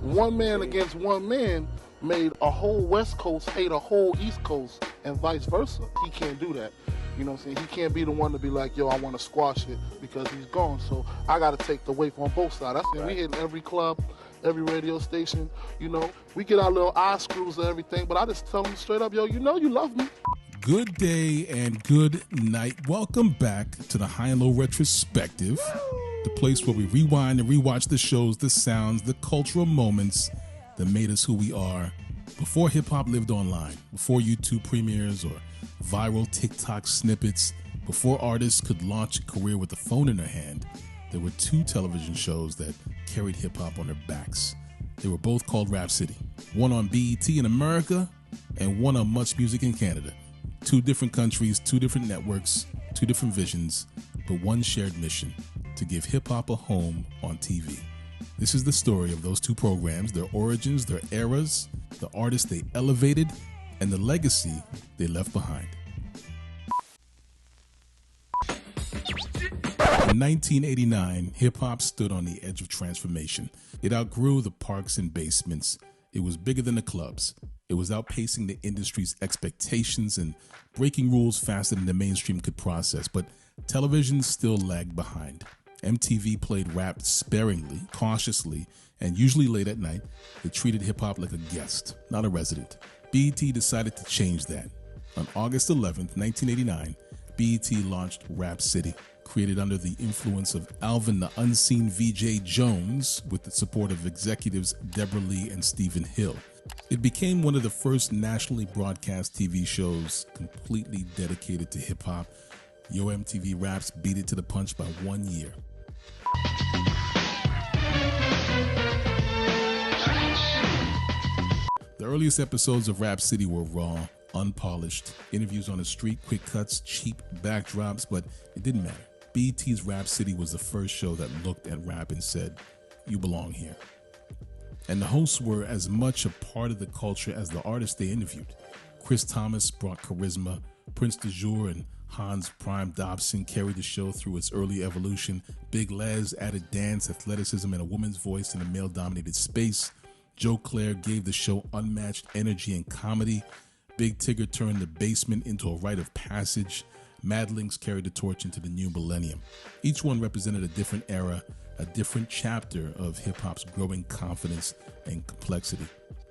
one man against one man made a whole West Coast hate a whole East Coast and vice versa. He can't do that. You know what I'm saying? He can't be the one to be like, yo, I want to squash it because he's gone. So I got to take the weight on both sides. That's right. We hit every club, every radio station, you know. We get our little eye screws and everything, but I just tell them straight up, yo, you know you love me. Good day and good night. Welcome back to the High and Low Retrospective, the place where we rewind and rewatch the shows, the sounds, the cultural moments that made us who we are before hip-hop lived online, before YouTube premieres or viral TikTok snippets, before artists could launch a career with a phone in their hand. There were two television shows that carried hip-hop on their backs. They were both called RapCity, one on BET in America and one on MuchMusic in Canada. Two different countries, two different networks, two different visions, but one shared mission: to give hip-hop a home on TV. This is the story of those two programs, their origins, their eras, the artists they elevated, and the legacy they left behind. In 1989, hip-hop stood on the edge of transformation. It outgrew the parks and basements. It was bigger than the clubs. It was outpacing the industry's expectations and breaking rules faster than the mainstream could process. But television still lagged behind. MTV played rap sparingly, cautiously, and usually late at night. They treated hip-hop like a guest, not a resident. BET decided to change that. On August 11th, 1989, BET launched RapCity, created under the influence of Alvin the Unseen VJ Jones with the support of executives Deborah Lee and Stephen Hill. It became one of the first nationally broadcast TV shows completely dedicated to hip-hop. Yo MTV Raps beat it to the punch by 1 year. The earliest episodes of RapCity were raw, unpolished, interviews on the street, quick cuts, cheap backdrops, but it didn't matter. BET's RapCity was the first show that looked at rap and said, you belong here. And the hosts were as much a part of the culture as the artists they interviewed. Chris Thomas brought charisma, Prince DeJour and Hans Prime Dobson carried the show through its early evolution. Big Les added dance, athleticism, and a woman's voice in a male-dominated space. Joe Clair gave the show unmatched energy and comedy. Big Tigger turned the basement into a rite of passage. Mad Linx carried the torch into the new millennium. Each one represented a different era, a different chapter of hip-hop's growing confidence and complexity.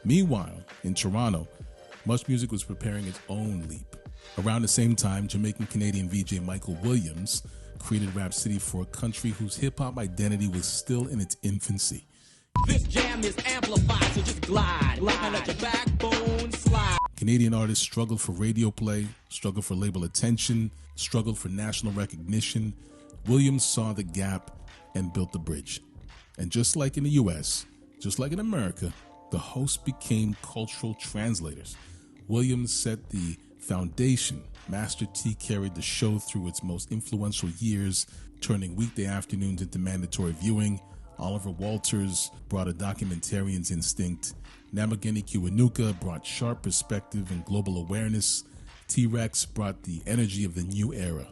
Meanwhile, in Toronto, MuchMusic was preparing its own leap. Around the same time, Jamaican-Canadian VJ Michael Williams created RapCity for a country whose hip-hop identity was still in its infancy. This jam is amplified, so just glide. And let your backbone slide. Canadian artists struggled for radio play, struggled for label attention, struggled for national recognition. Williams saw the gap and built the bridge. And just like in the US, just like in America, the hosts became cultural translators. Williams set the foundation. Master T carried the show through its most influential years, turning weekday afternoons into mandatory viewing. Oliver Walters brought a documentarian's instinct. Namugenyi Kiwanuka brought sharp perspective and global awareness. T-Rex brought the energy of the new era.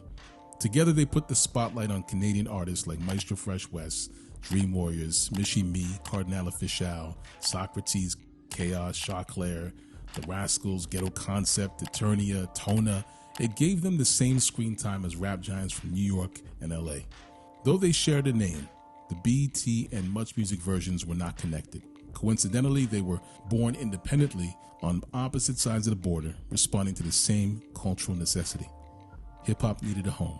Together they put the spotlight on Canadian artists like Maestro Fresh Wes, Dream Warriors, Michie Me, Kardinal Offishall, Socrates, Chaos, Clair, The Rascals, Ghetto Concept, Eternia, Tona. It gave them the same screen time as rap giants from New York and LA. Though they shared a name, the BET and MuchMusic versions were not connected. Coincidentally, they were born independently on opposite sides of the border, responding to the same cultural necessity. Hip-hop needed a home.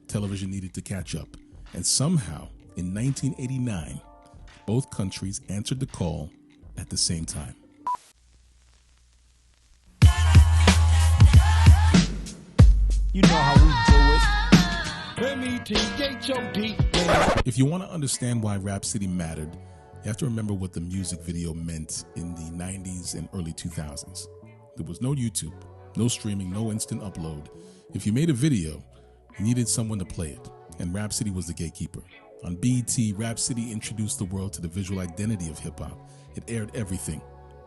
Television needed to catch up. And somehow, in 1989, both countries answered the call at the same time. You know how we do it. M-E-T-H-O-D. If you want to understand why RapCity mattered, you have to remember what the music video meant in the 90s and early 2000s. There was no YouTube, no streaming, no instant upload. If you made a video, you needed someone to play it, and RapCity was the gatekeeper. On BET, RapCity introduced the world to the visual identity of hip-hop. It aired everything: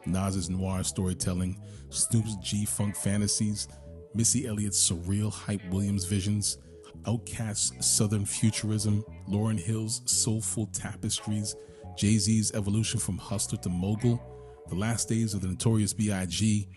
Nas's noir storytelling, Snoop's G-funk fantasies, Missy Elliott's surreal hype Williams visions, Outkast's southern futurism, Lauryn Hill's soulful tapestries, Jay-Z's evolution from hustler to mogul, the last days of the Notorious B.I.G.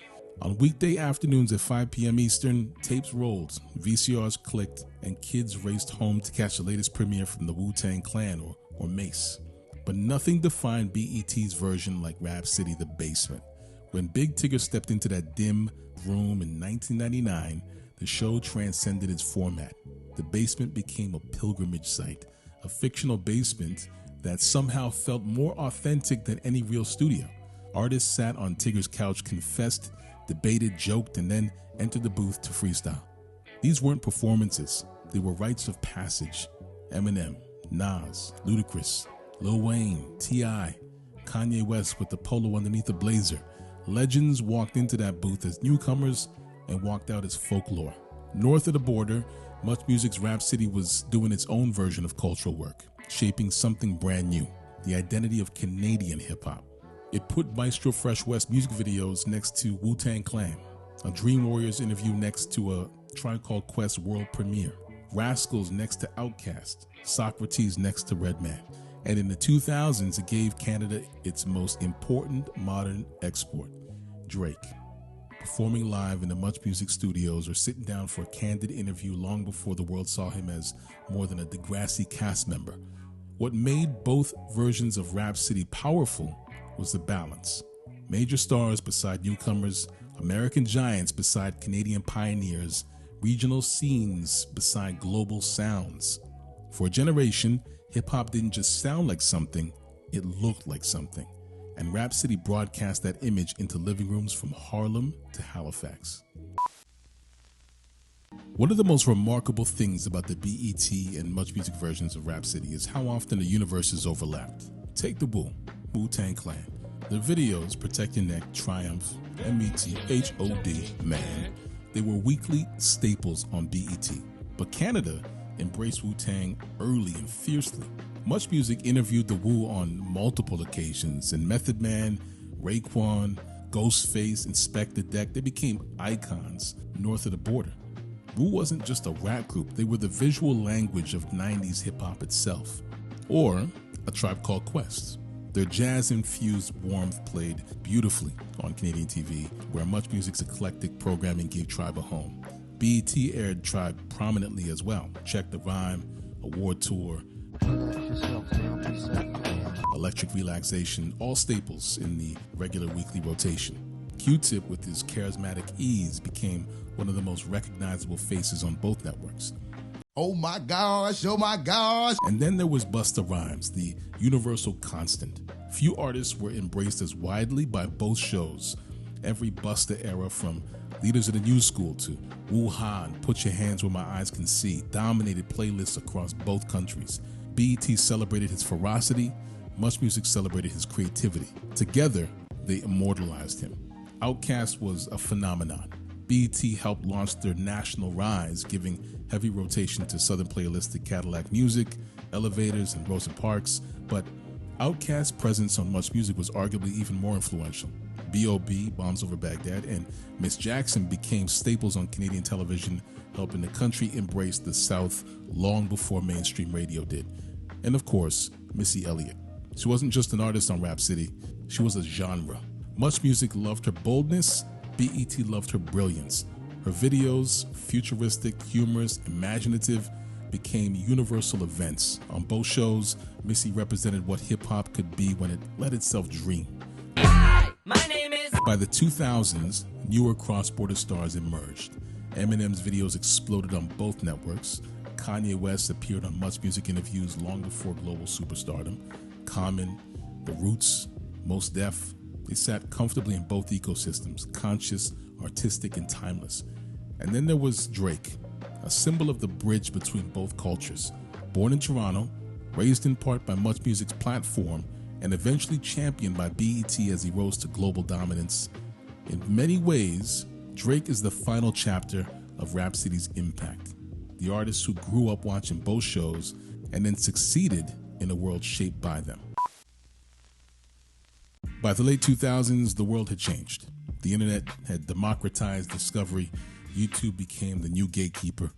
On weekday afternoons at 5 p.m. Eastern, tapes rolled, VCRs clicked, and kids raced home to catch the latest premiere from the Wu-Tang Clan or Mace. But nothing defined BET's version like RapCity: The Basement. When Big Tigger stepped into that dim room in 1999, the show transcended its format. The Basement became a pilgrimage site, a fictional basement that somehow felt more authentic than any real studio. Artists sat on Tigger's couch, confessed, debated, joked, and then entered the booth to freestyle. These weren't performances, they were rites of passage. Eminem, Nas, Ludacris, Lil Wayne, T.I., Kanye West with the polo underneath the blazer. Legends walked into that booth as newcomers and walked out as folklore. North of the border, MuchMusic's RapCity was doing its own version of cultural work, shaping something brand new, the identity of Canadian hip-hop. It put Maestro Fresh Wes music videos next to Wu-Tang Clan, a Dream Warriors interview next to a Tribe Called Quest world premiere, Rascals next to Outkast, Socrates next to Redman. And in the 2000s, it gave Canada its most important modern export, Drake, performing live in the MuchMusic studios or sitting down for a candid interview long before the world saw him as more than a Degrassi cast member. What made both versions of RapCity powerful was the balance. Major stars beside newcomers, American giants beside Canadian pioneers, regional scenes beside global sounds. For a generation, hip-hop didn't just sound like something, it looked like something. And RapCity broadcast that image into living rooms from Harlem to Halifax. One of the most remarkable things about the BET and MuchMusic versions of RapCity is how often the universes overlapped. Take the Wu-Tang Clan. Their videos, Protect Your Neck, Triumph, METHOD, Man, they were weekly staples on BET. But Canada embraced Wu-Tang early and fiercely. MuchMusic interviewed the Wu on multiple occasions, and Method Man, Raekwon, Ghostface, Inspector Deck, they became icons north of the border. Wu wasn't just a rap group, they were the visual language of 90s hip-hop itself. Or a Tribe Called Quest. Their jazz-infused warmth played beautifully on Canadian TV, where MuchMusic's eclectic programming gave Tribe a home. BET aired Tribe prominently as well. Check the Rhyme, Award Tour, Electric Relaxation, all staples in the regular weekly rotation. Q-Tip, with his charismatic ease, became one of the most recognizable faces on both networks. Oh my gosh, oh my gosh. And then there was Busta Rhymes, the universal constant. Few artists were embraced as widely by both shows. Every Busta era, from Leaders of the New School to Woo-Ha and Put Your Hands Where My Eyes Can See, dominated playlists across both countries. BET celebrated his ferocity, MuchMusic celebrated his creativity. Together, they immortalized him. Outkast was a phenomenon. BET helped launch their national rise, giving heavy rotation to Southern playlistic Cadillac Music, Elevators, and Rosa Parks, but Outkast's presence on MuchMusic was arguably even more influential. B.O.B., Bombs Over Baghdad, and Miss Jackson became staples on Canadian television, helping the country embrace the South long before mainstream radio did. And of course, Missy Elliott. She wasn't just an artist on RapCity, she was a genre. MuchMusic loved her boldness, BET loved her brilliance. Her videos, futuristic, humorous, imaginative, became universal events. On both shows, Missy represented what hip-hop could be when it let itself dream. Hi, my name is... By the 2000s, newer cross-border stars emerged. Eminem's videos exploded on both networks. Kanye West appeared on MuchMusic interviews long before global superstardom. Common, The Roots, Mos Def, they sat comfortably in both ecosystems, conscious, artistic, and timeless. And then there was Drake, a symbol of the bridge between both cultures. Born in Toronto, raised in part by MuchMusic's platform, and eventually championed by BET as he rose to global dominance. In many ways, Drake is the final chapter of RapCity's impact. The artist who grew up watching both shows and then succeeded in a world shaped by them. By the late 2000s, the world had changed. The internet had democratized discovery. YouTube became the new gatekeeper.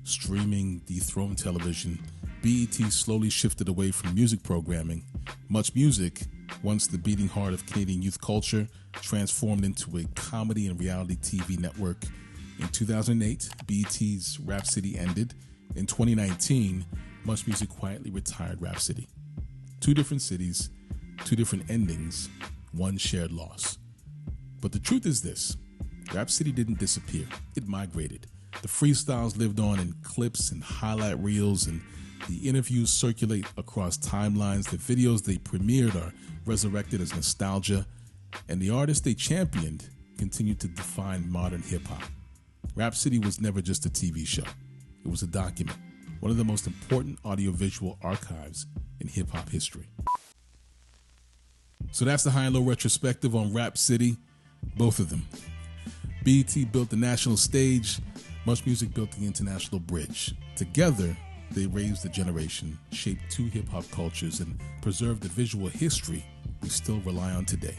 Streaming dethroned television. BET slowly shifted away from music programming. MuchMusic, once the beating heart of Canadian youth culture, transformed into a comedy and reality TV network. In 2008, BET's RapCity ended. In 2019, MuchMusic quietly retired RapCity. 2 different cities, 2 different endings, 1 shared loss. But the truth is this: RapCity didn't disappear, it migrated. The freestyles lived on in clips and highlight reels, and the interviews circulate across timelines. The videos they premiered are resurrected as nostalgia, and the artists they championed continue to define modern hip-hop. RapCity was never just a TV show. It was a document, one of the most important audiovisual archives in hip-hop history. So that's the high and low retrospective on RapCity, both of them. BET built the national stage, MuchMusic built the international bridge. Together, they raised a generation, shaped 2 hip-hop cultures, and preserved the visual history we still rely on today.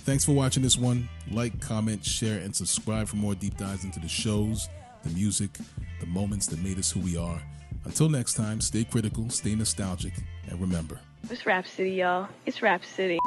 Thanks for watching this one. Like, comment, share, and subscribe for more deep dives into the shows, the music, the moments that made us who we are. Until next time, stay critical, stay nostalgic, and remember. It's RapCity, y'all. It's RapCity.